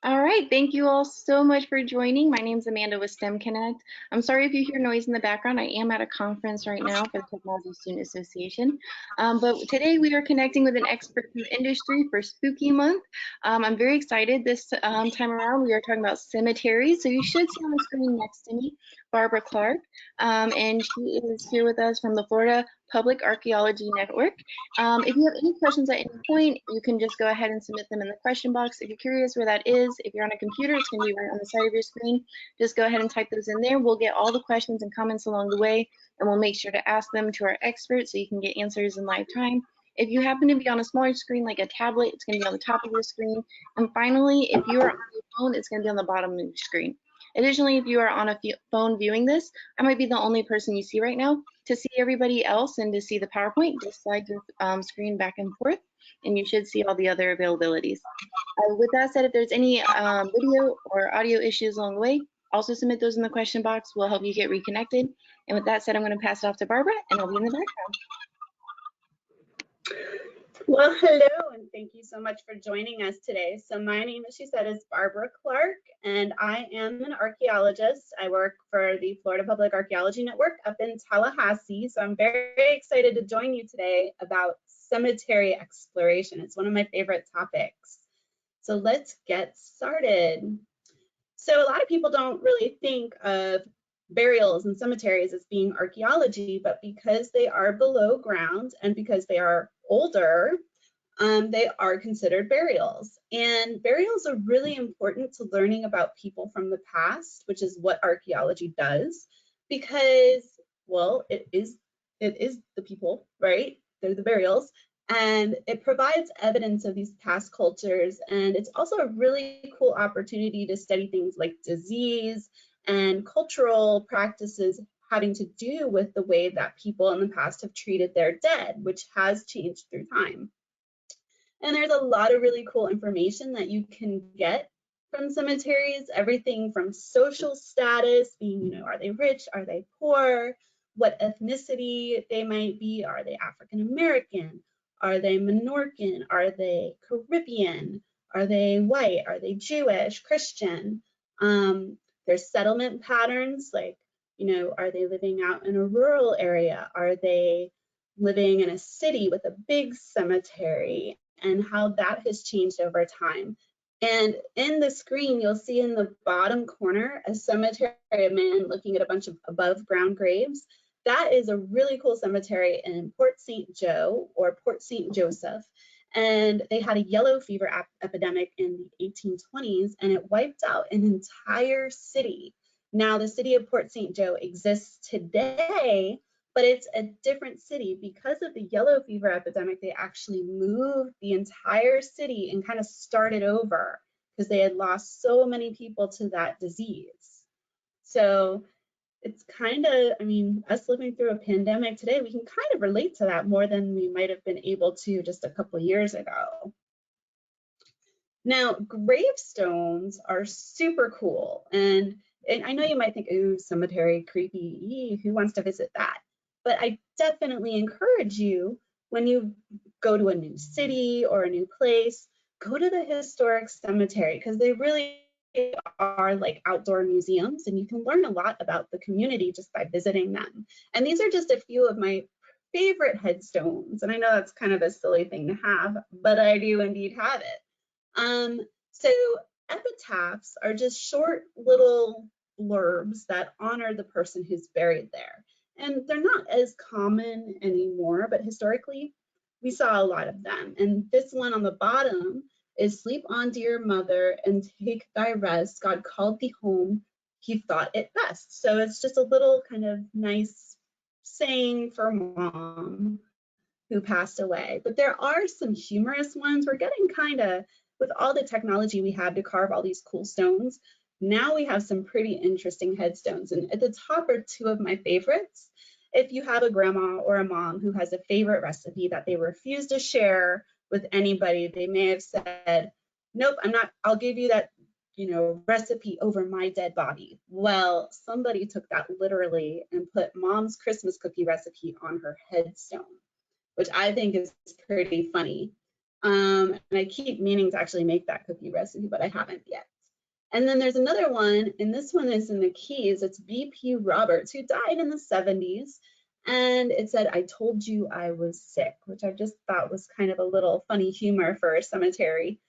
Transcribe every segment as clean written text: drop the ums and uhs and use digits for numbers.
All right, thank you all so much for joining. My name is Amanda with stemCONNECT. I'm sorry if you hear noise in the background. I am at a conference right now for the Technology Student Association. But today we are connecting with an expert from industry for Spooky Month. I'm very excited this time around. We are talking about cemeteries. So you should see on the screen next to me, Barbara Clark. And she is here with us from the Florida Public Archaeology Network. If you have any questions at any point, you can just go ahead and submit them in the question box. If you're curious where that is, if you're on a computer, it's going to be right on the side of your screen. Just go ahead and type those in there. We'll get all the questions and comments along the way, and we'll make sure to ask them to our experts so you can get answers in live time. If you happen to be on a smaller screen like a tablet, it's going to be on the top of your screen. And finally, if you are on your phone, it's going to be on the bottom of your screen. Additionally, if you are on a phone viewing this, I might be the only person you see right now. To see everybody else and to see the PowerPoint, just slide your screen back and forth, and you should see all the other availabilities. With that said, if there's any video or audio issues along the way, also submit those in the question box. We'll help you get reconnected. And with that said, I'm going to pass it off to Barbara, and I'll be in the background. Well, hello, and thank you so much for joining us today. So my name, as she said, is Barbara Clark, and I am an archaeologist. I work for the Florida Public Archaeology Network up in Tallahassee. So I'm very excited to join you today about cemetery exploration. It's one of my favorite topics. So let's get started. So a lot of people don't really think of burials and cemeteries as being archaeology, but because they are below ground and because they are older, they are considered burials. And burials are really important to learning about people from the past, which is what archaeology does, because, well, it is the people, right? They're the burials. And it provides evidence of these past cultures. And it's also a really cool opportunity to study things like disease and cultural practices having to do with the way that people in the past have treated their dead, which has changed through time. And there's a lot of really cool information that you can get from cemeteries, everything from social status, being, are they rich, are they poor, what ethnicity they might be, are they African American, are they Menorcan, are they Caribbean, are they white, are they Jewish, Christian. There's settlement patterns, like, are they living out in a rural area? Are they living in a city with a big cemetery, and how that has changed over time? And in the screen, you'll see in the bottom corner a cemetery, a man looking at a bunch of above ground graves. That is a really cool cemetery in Port St. Joe or Port St. Joseph. And they had a yellow fever epidemic in the 1820s, and it wiped out an entire city. Now, the city of Port St. Joe exists today, but it's a different city. Because of the yellow fever epidemic, they actually moved the entire city and kind of started over because they had lost so many people to that disease. So it's kind of, us living through a pandemic today, we can kind of relate to that more than we might have been able to just a couple of years ago. Now, gravestones are super cool. And I know you might think, ooh, cemetery, creepy, who wants to visit that? But I definitely encourage you, when you go to a new city or a new place, go to the historic cemetery, because they really are like outdoor museums, and you can learn a lot about the community just by visiting them. And these are just a few of my favorite headstones. And I know that's kind of a silly thing to have, but I do indeed have it. So epitaphs are just short little blurbs that honor the person who's buried there. And they're not as common anymore, but historically, we saw a lot of them. And this one on the bottom is, sleep on, dear mother, and take thy rest. God called thee home, he thought it best. So it's just a little kind of nice saying for mom who passed away. But there are some humorous ones. We're getting kind of, with all the technology we have to carve all these cool stones, now we have some pretty interesting headstones. And at the top are two of my favorites. If you have a grandma or a mom who has a favorite recipe that they refuse to share with anybody, they may have said, nope, I'll give you that, recipe over my dead body. Well, somebody took that literally and put mom's Christmas cookie recipe on her headstone, which I think is pretty funny. And I keep meaning to actually make that cookie recipe, but I haven't yet. And then there's another one, and this one is in the Keys. It's BP Roberts, who died in the 70s. And it said, "I told you I was sick," which I just thought was kind of a little funny humor for a cemetery.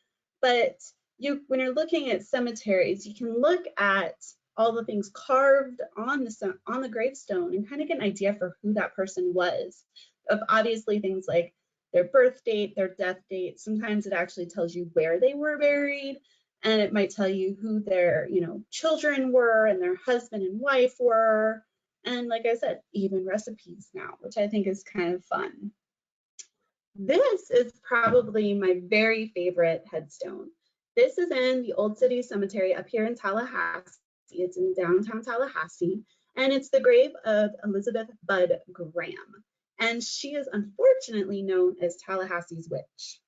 But when you're looking at cemeteries, you can look at all the things carved on the gravestone and kind of get an idea for who that person was. Of obviously things like their birth date, their death date. Sometimes it actually tells you where they were buried, and it might tell you who their, children were and their husband and wife were. And like I said, even recipes now, which I think is kind of fun. This is probably my very favorite headstone. This is in the Old City Cemetery up here in Tallahassee. It's in downtown Tallahassee, and it's the grave of Elizabeth Budd Graham. And she is unfortunately known as Tallahassee's witch.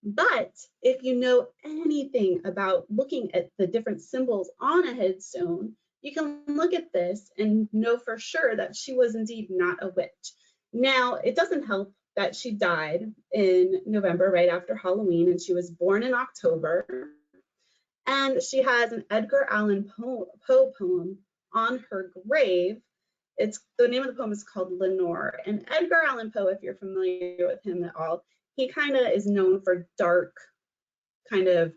But if you know anything about looking at the different symbols on a headstone, you can look at this and know for sure that she was indeed not a witch. Now, it doesn't help that she died in November, right after Halloween, and she was born in October. And she has an Edgar Allan Poe poem on her grave. The name of the poem is called Lenore. And Edgar Allan Poe, if you're familiar with him at all, he kind of is known for dark, kind of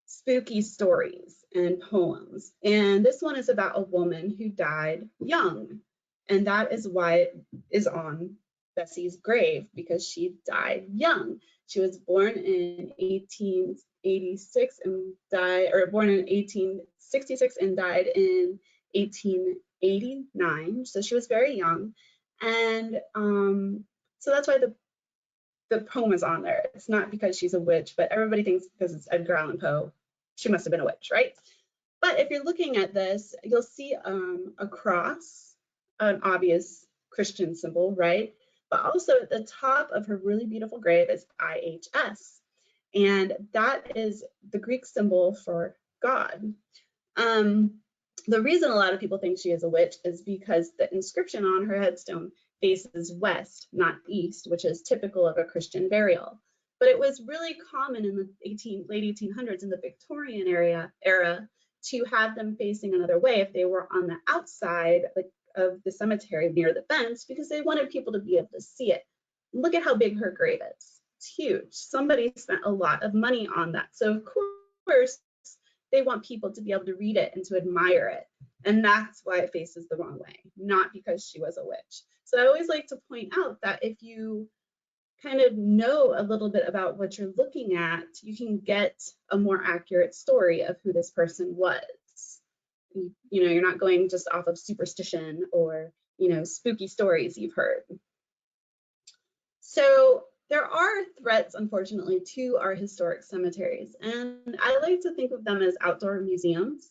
spooky stories and poems. And this one is about a woman who died young. And that is why it is on Bessie's grave, because she died young. She was born in 1886 and born in 1866 and died in 1889. So she was very young. And so that's why the poem is on there. It's not because she's a witch, but everybody thinks because it's Edgar Allan Poe, she must have been a witch, right? But if you're looking at this, you'll see a cross, an obvious Christian symbol, right? But also at the top of her really beautiful grave is IHS. And that is the Greek symbol for God. The reason a lot of people think she is a witch is because the inscription on her headstone faces west, not east, which is typical of a Christian burial. But it was really common in the late 1800s in the Victorian era to have them facing another way if they were on the outside of the cemetery near the fence, because they wanted people to be able to see it. Look at how big her grave is. It's huge. Somebody spent a lot of money on that. So of course, they want people to be able to read it and to admire it. And that's why it faces the wrong way, not because she was a witch. So I always like to point out that if you kind of know a little bit about what you're looking at, you can get a more accurate story of who this person was. You're not going just off of superstition or, spooky stories you've heard. So there are threats, unfortunately, to our historic cemeteries, and I like to think of them as outdoor museums.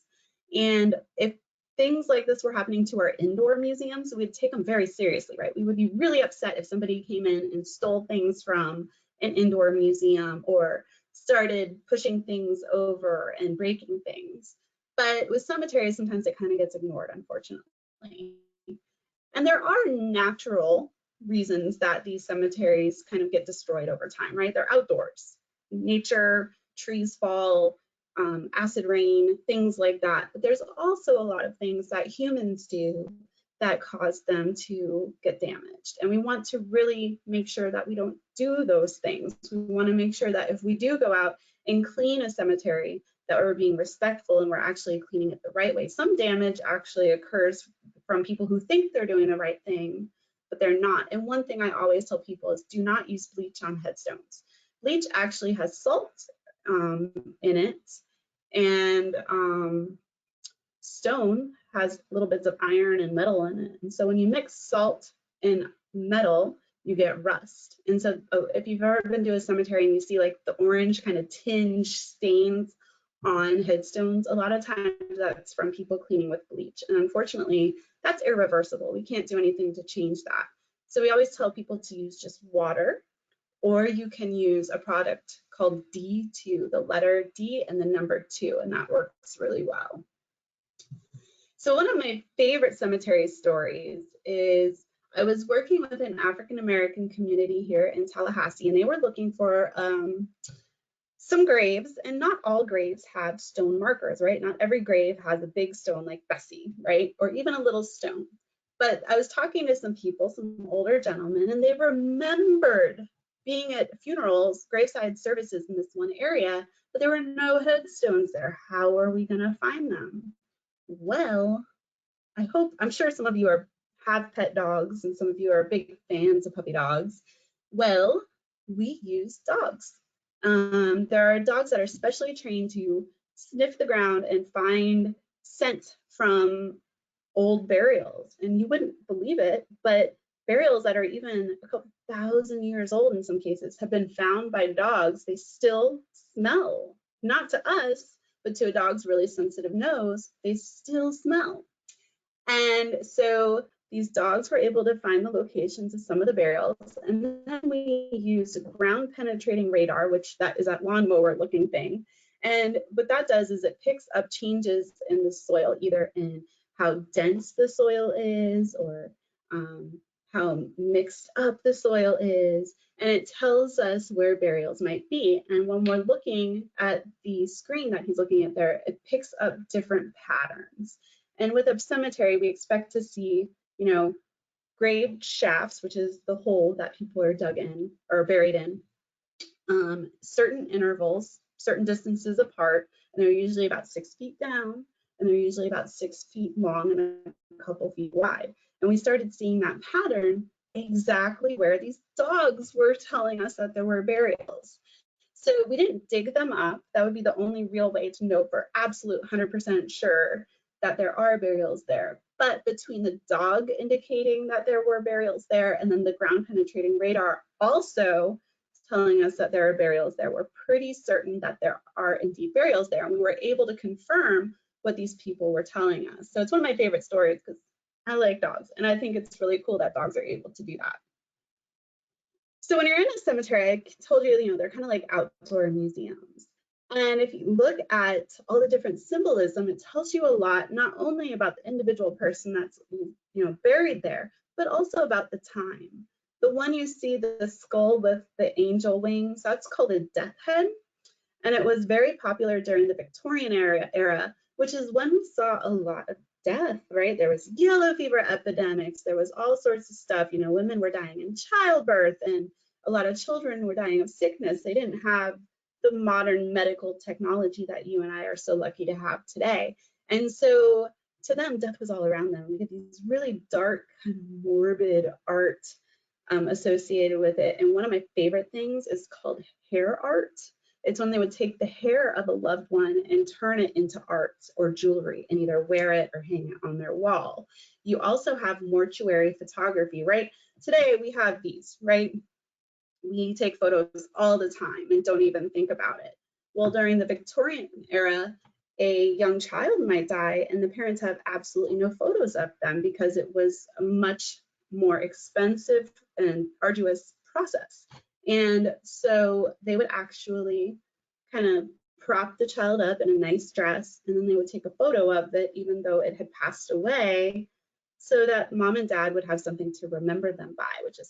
And if things like this were happening to our indoor museums, we'd take them very seriously, right? We would be really upset if somebody came in and stole things from an indoor museum or started pushing things over and breaking things. But with cemeteries, sometimes it kind of gets ignored, unfortunately. And there are natural reasons that these cemeteries kind of get destroyed over time, right? They're outdoors. Nature, trees fall, acid rain, things like that. But there's also a lot of things that humans do that cause them to get damaged. And we want to really make sure that we don't do those things. We want to make sure that if we do go out and clean a cemetery, that we're being respectful and we're actually cleaning it the right way. Some damage actually occurs from people who think they're doing the right thing, but they're not. And one thing I always tell people is do not use bleach on headstones. Bleach actually has salt in it, and stone has little bits of iron and metal in it. And so when you mix salt and metal, you get rust. And so if you've ever been to a cemetery and you see like the orange kind of tinge stains on headstones, a lot of times that's from people cleaning with bleach. And unfortunately, that's irreversible. We can't do anything to change that. So we always tell people to use just water, or you can use a product called D2, the letter D and the number 2, and that works really well. So one of my favorite cemetery stories is I was working with an African-American community here in Tallahassee, and they were looking for some graves, and not all graves have stone markers, right? Not every grave has a big stone like Bessie, right? Or even a little stone. But I was talking to some people, some older gentlemen, and they remembered being at funerals, graveside services in this one area, but there were no headstones there. How are we gonna find them? Well, I'm sure some of you have pet dogs, and some of you are big fans of puppy dogs. Well, we use dogs. There are dogs that are specially trained to sniff the ground and find scent from old burials. And you wouldn't believe it, but burials that are even a couple thousand years old in some cases have been found by dogs. They still smell, not to us, but to a dog's really sensitive nose, they still smell. And so these dogs were able to find the locations of some of the burials. And then we used ground penetrating radar, which that is that lawnmower looking thing. And what that does is it picks up changes in the soil, either in how dense the soil is, or how mixed up the soil is, and it tells us where burials might be. And when we're looking at the screen that he's looking at there, it picks up different patterns. And with a cemetery, we expect to see, grave shafts, which is the hole that people are dug in or buried in, certain intervals, certain distances apart, and they're usually about 6 feet down, and they're usually about 6 feet long and a couple feet wide. And we started seeing that pattern exactly where these dogs were telling us that there were burials. So we didn't dig them up. That would be the only real way to know for absolute 100% sure that there are burials there. But between the dog indicating that there were burials there, and then the ground penetrating radar also telling us that there are burials there, we're pretty certain that there are indeed burials there. And we were able to confirm what these people were telling us. So it's one of my favorite stories because I like dogs, and I think it's really cool that dogs are able to do that. So when you're in a cemetery, I told you, they're kind of like outdoor museums. And if you look at all the different symbolism, it tells you a lot, not only about the individual person that's buried there, but also about the time. The one you see, the skull with the angel wings, that's called a death head. And it was very popular during the Victorian era, which is when we saw a lot of death, right? There was yellow fever epidemics, there was all sorts of stuff. Women were dying in childbirth, and a lot of children were dying of sickness. They didn't have the modern medical technology that you and I are so lucky to have today. And so to them, death was all around them. We get these really dark, kind of morbid art associated with it. And one of my favorite things is called hair art. It's when they would take the hair of a loved one and turn it into art or jewelry and either wear it or hang it on their wall. You also have mortuary photography, right? Today we have these, right? We take photos all the time and don't even think about it. Well, during the Victorian era, a young child might die and the parents have absolutely no photos of them because it was a much more expensive and arduous process. And so they would actually kind of prop the child up in a nice dress, and then they would take a photo of it even though it had passed away, so that mom and dad would have something to remember them by, which is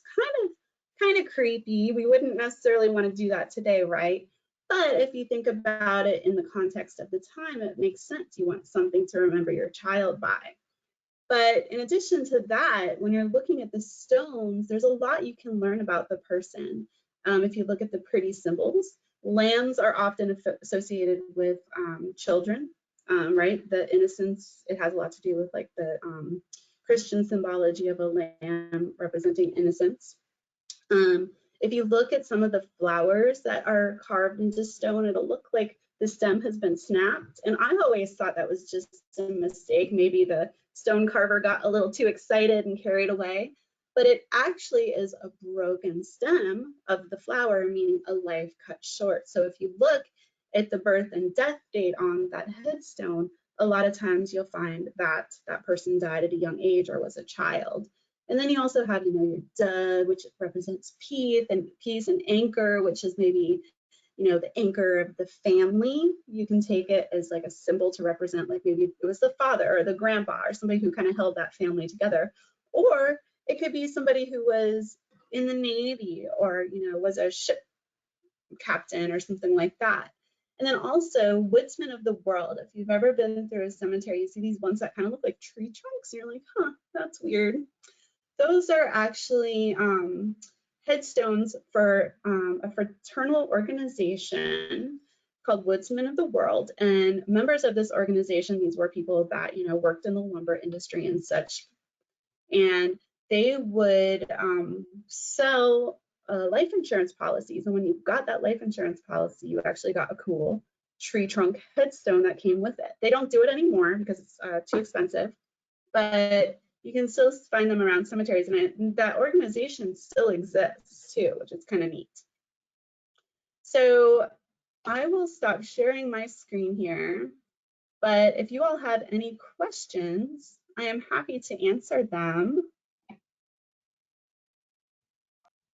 kind of creepy. We wouldn't necessarily want to do that today, right? But if you think about it in the context of the time, it makes sense. You want something to remember your child by. But in addition to that, when you're looking at the stones, there's a lot you can learn about the person. If you look at the pretty symbols, lambs are often associated with children, right? The innocence, it has a lot to do with like the Christian symbology of a lamb representing innocence. If you look at some of the flowers that are carved into stone, it'll look like the stem has been snapped. And I always thought that was just a mistake. Maybe the stone carver got a little too excited and carried away, but it actually is a broken stem of the flower, meaning a life cut short. So if you look at the birth and death date on that headstone, a lot of times you'll find that that person died at a young age or was a child. And then you also have, your dove, which represents peace, and anchor, which is maybe, the anchor of the family. You can take it as like a symbol to represent, like maybe it was the father or the grandpa or somebody who kind of held that family together. Or It could be somebody who was in the Navy or, was a ship captain or something like that. And then also woodsmen of the world. If you've ever been through a cemetery, you see these ones that kind of look like tree trunks. And you're like, huh, that's weird. Those are actually headstones for a fraternal organization called Woodsmen of the World. And members of this organization, these were people that, worked in the lumber industry and such. And they would sell life insurance policies. And when you got that life insurance policy, you actually got a cool tree trunk headstone that came with it. They don't do it anymore because it's too expensive, but you can still find them around cemeteries, and that organization still exists too, which is kind of neat. So I will stop sharing my screen here, but if you all have any questions, I am happy to answer them.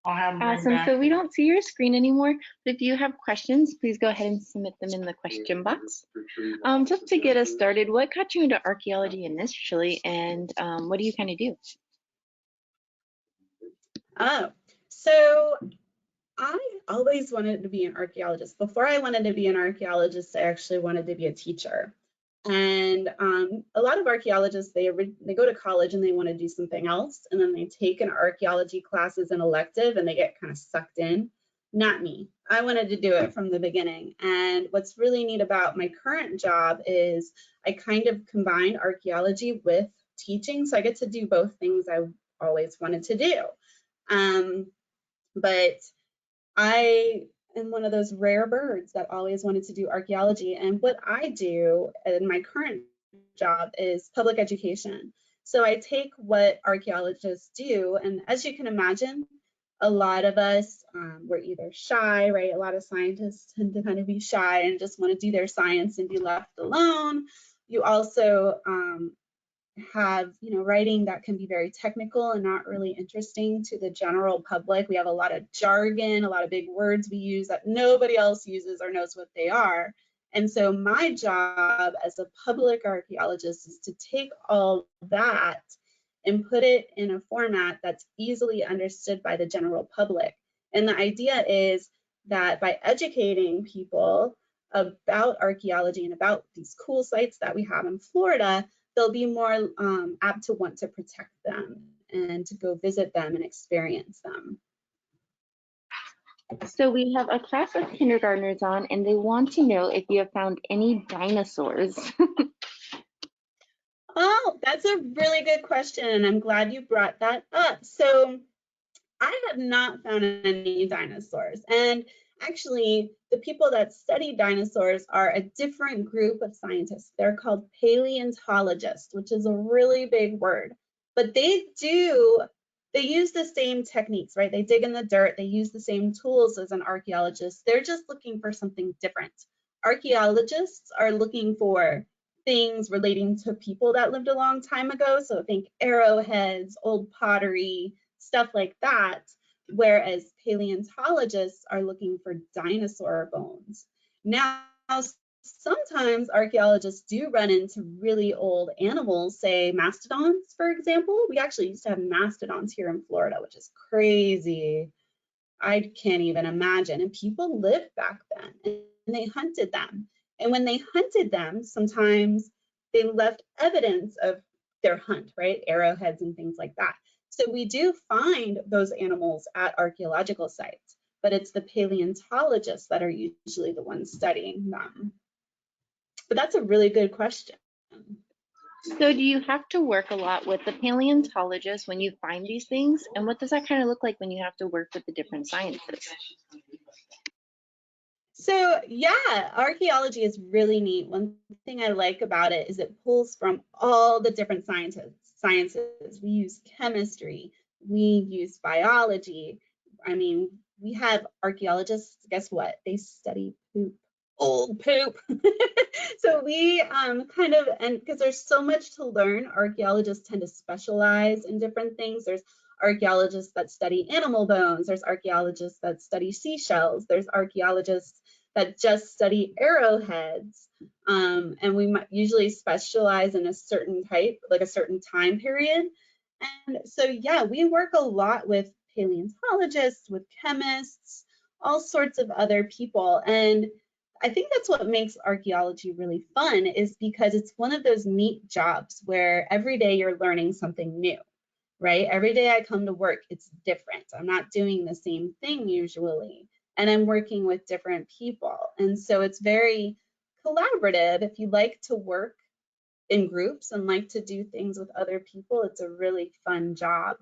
Awesome. So we don't see your screen anymore, but if you have questions, please go ahead and submit them in the question box. Just to get us started, what got you into archaeology initially, and what do you kind of do? Oh, so I always wanted to be an archaeologist. Before I wanted to be an archaeologist, I actually wanted to be a teacher. And a lot of archaeologists, they go to college and they want to do something else, and then they take an archaeology class as an elective and they get kind of sucked in. Not me. I wanted to do it from the beginning. And what's really neat about my current job is I kind of combine archaeology with teaching, so I get to do both things I always wanted to do. But I am one of those rare birds that always wanted to do archaeology. And what I do in my current job is public education. So I take what archaeologists do, and as you can imagine, a lot of us, we're either shy, right? A lot of scientists tend to kind of be shy and just want to do their science and be left alone. You also have, writing that can be very technical and not really interesting to the general public. We have a lot of jargon, a lot of big words we use that nobody else uses or knows what they are. And so my job as a public archaeologist is to take all that and put it in a format that's easily understood by the general public. And the idea is that by educating people about archaeology and about these cool sites that we have in Florida, they'll be more apt to want to protect them and to go visit them and experience them. So we have a class of kindergartners on, and they want to know if you have found any dinosaurs. Oh, that's a really good question, and I'm glad you brought that up. So I have not found any dinosaurs, and actually the people that study dinosaurs are a different group of scientists. They're called paleontologists, which is a really big word, but they use the same techniques, right? They dig in the dirt, they use the same tools as an archaeologist. They're just looking for something different. Archaeologists are looking for things relating to people that lived a long time ago. So think arrowheads, old pottery, stuff like that, whereas paleontologists are looking for dinosaur bones. Now, sometimes archaeologists do run into really old animals, say mastodons, for example. We actually used to have mastodons here in Florida, which is crazy. I can't even imagine. And people lived back then, and they hunted them. And when they hunted them, sometimes they left evidence of their hunt, right? Arrowheads and things like that. So we do find those animals at archaeological sites, but it's the paleontologists that are usually the ones studying them. But that's a really good question. So do you have to work a lot with the paleontologists when you find these things? And what does that kind of look like when you have to work with the different sciences? So yeah, archaeology is really neat. One thing I like about it is it pulls from all the different sciences. We use chemistry, we use biology. I mean, we have archaeologists, guess what? They study poop, old poop. So we kind of, and because there's so much to learn, archaeologists tend to specialize in different things. There's archaeologists that study animal bones, there's archaeologists that study seashells, there's archaeologists that just study arrowheads, and we might usually specialize in a certain type, like a certain time period. And so, yeah, we work a lot with paleontologists, with chemists, all sorts of other people. And I think that's what makes archaeology really fun, is because it's one of those neat jobs where every day you're learning something new, right? Every day I come to work, it's different. I'm not doing the same thing usually, and I'm working with different people. And so it's very collaborative. If you like to work in groups and like to do things with other people, it's a really fun job.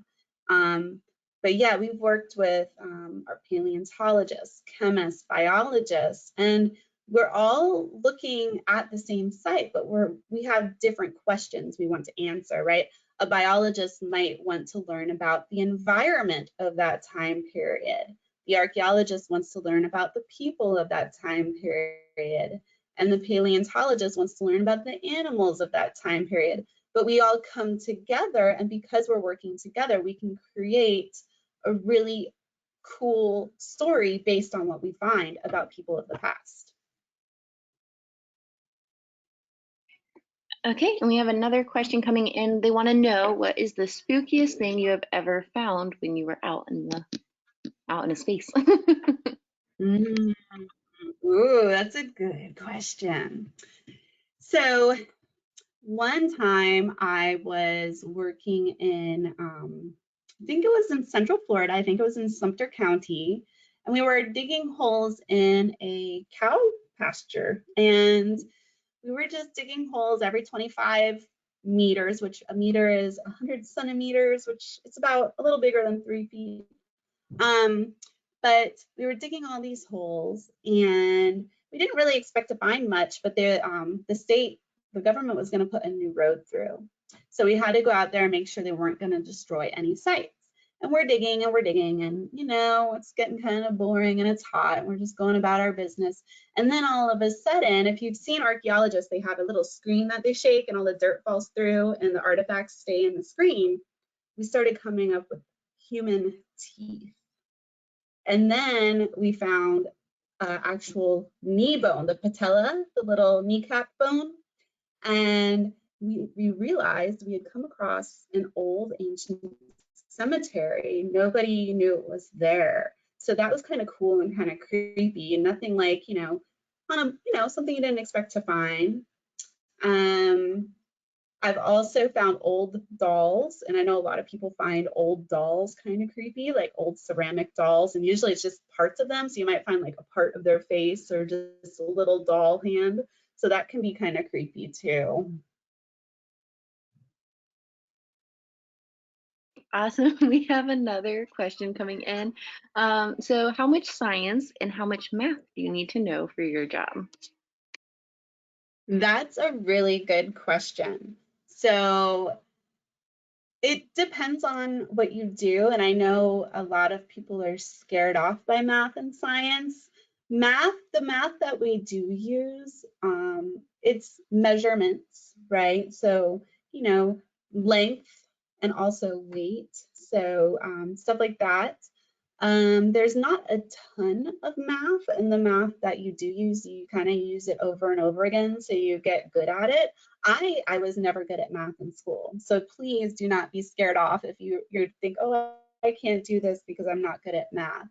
But yeah, we've worked with our paleontologists, chemists, biologists, and we're all looking at the same site, but we have different questions we want to answer, right? A biologist might want to learn about the environment of that time period. The archaeologist wants to learn about the people of that time period. And the paleontologist wants to learn about the animals of that time period. But we all come together, and because we're working together, we can create a really cool story based on what we find about people of the past. Okay, and we have another question coming in. They want to know, what is the spookiest thing you have ever found when you were out in space? Mm. Ooh, that's a good question. So one time I was working in, I think it was in Central Florida. I think it was in Sumter County. And we were digging holes in a cow pasture. And we were just digging holes every 25 meters, which a meter is 100 centimeters, which it's about a little bigger than 3 feet. But we were digging all these holes, and we didn't really expect to find much, but the government was going to put a new road through. So we had to go out there and make sure they weren't going to destroy any sites. And we're digging and we're digging, and it's getting kind of boring and it's hot, and we're just going about our business. And then all of a sudden, if you've seen archaeologists, they have a little screen that they shake and all the dirt falls through and the artifacts stay in the screen. We started coming up with human teeth. And then we found actual knee bone, the patella, the little kneecap bone. And we realized we had come across an old ancient cemetery. Nobody knew it was there. So that was kind of cool and kind of creepy, and nothing like, something you didn't expect to find. I've also found old dolls, and I know a lot of people find old dolls kind of creepy, like old ceramic dolls, and usually it's just parts of them. So you might find like a part of their face or just a little doll hand. So that can be kind of creepy too. Awesome. We have another question coming in. So how much science and how much math do you need to know for your job? That's a really good question. So it depends on what you do, and I know a lot of people are scared off by math and science. The math that we do use, it's measurements, right? So, length and also weight, so stuff like that. There's not a ton of math, and the math that you do use, you kind of use it over and over again, so you get good at it. I was never good at math in school, so please do not be scared off if you think, oh, I can't do this because I'm not good at math.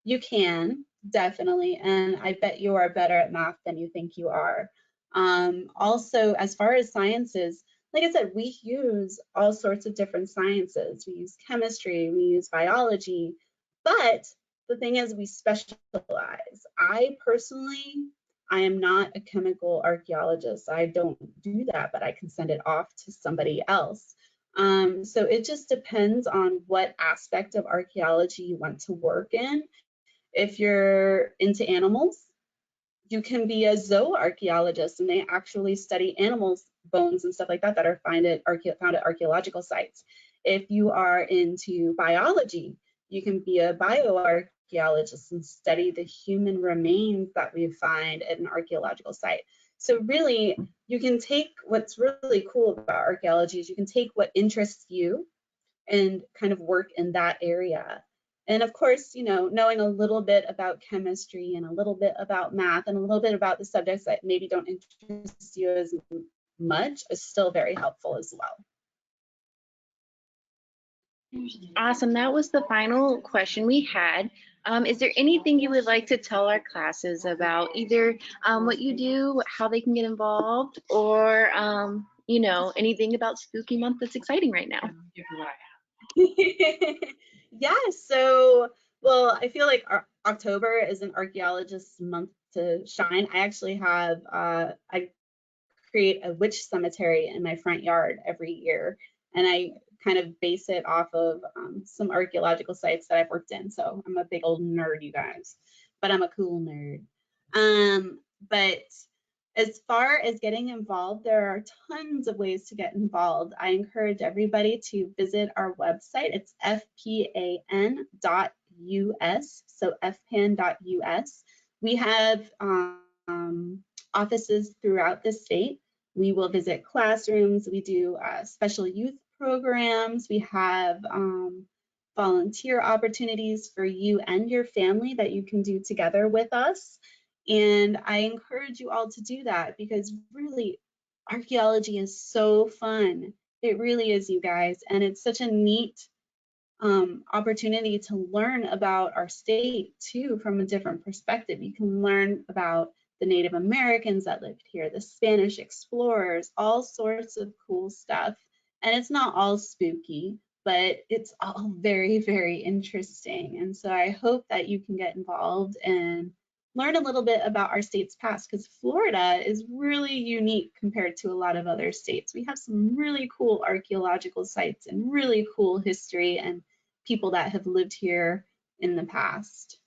You can, definitely, and I bet you are better at math than you think you are. Also, as far as sciences, like I said, we use all sorts of different sciences. We use chemistry, we use biology, but the thing is, we specialize. I personally, I am not a chemical archaeologist. I don't do that, but I can send it off to somebody else. So it just depends on what aspect of archaeology you want to work in. If you're into animals, you can be a zooarchaeologist, and they actually study animals' bones and stuff like that that are found at archaeological sites. If you are into biology, you can be a bioarchaeologist and study the human remains that we find at an archaeological site. So really, you can take, what's really cool about archaeology is you can take what interests you and kind of work in that area. And of course, knowing a little bit about chemistry and a little bit about math and a little bit about the subjects that maybe don't interest you as much is still very helpful as well. Awesome. That was the final question we had. Is there anything you would like to tell our classes about either what you do, how they can get involved, or you know, anything about Spooky Month that's exciting right now? Yeah, so, well, I feel like October is an archaeologist's month to shine. I actually have, I create a witch cemetery in my front yard every year, and I kind of base it off of some archaeological sites that I've worked in. So I'm a big old nerd, you guys, but I'm a cool nerd. But as far as getting involved, there are tons of ways to get involved. I encourage everybody to visit our website. It's fpan.us, so fpan.us. We have offices throughout the state. We will visit classrooms. We do special youth programs. We have volunteer opportunities for you and your family that you can do together with us. And I encourage you all to do that because really archaeology is so fun. It really is, you guys. And it's such a neat opportunity to learn about our state too from a different perspective. You can learn about the Native Americans that lived here, the Spanish explorers, all sorts of cool stuff. And it's not all spooky, but it's all very, very interesting. And so I hope that you can get involved and learn a little bit about our state's past, because Florida is really unique compared to a lot of other states. We have some really cool archaeological sites and really cool history and people that have lived here in the past.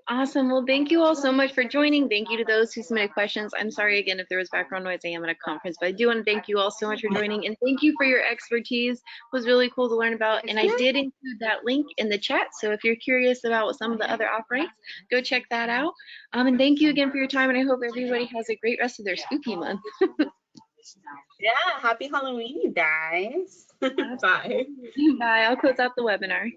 Awesome. Well, thank you all so much for joining. Thank you to those who submitted questions. I'm sorry again if there was background noise. I am at a conference, but I do want to thank you all so much for joining, and thank you for your expertise. It was really cool to learn about, and I did include that link in the chat. So if you're curious about some of the other offerings, go check that out. And thank you again for your time, and I hope everybody has a great rest of their spooky month. Yeah, happy Halloween, you guys. Bye. Bye. I'll close out the webinar.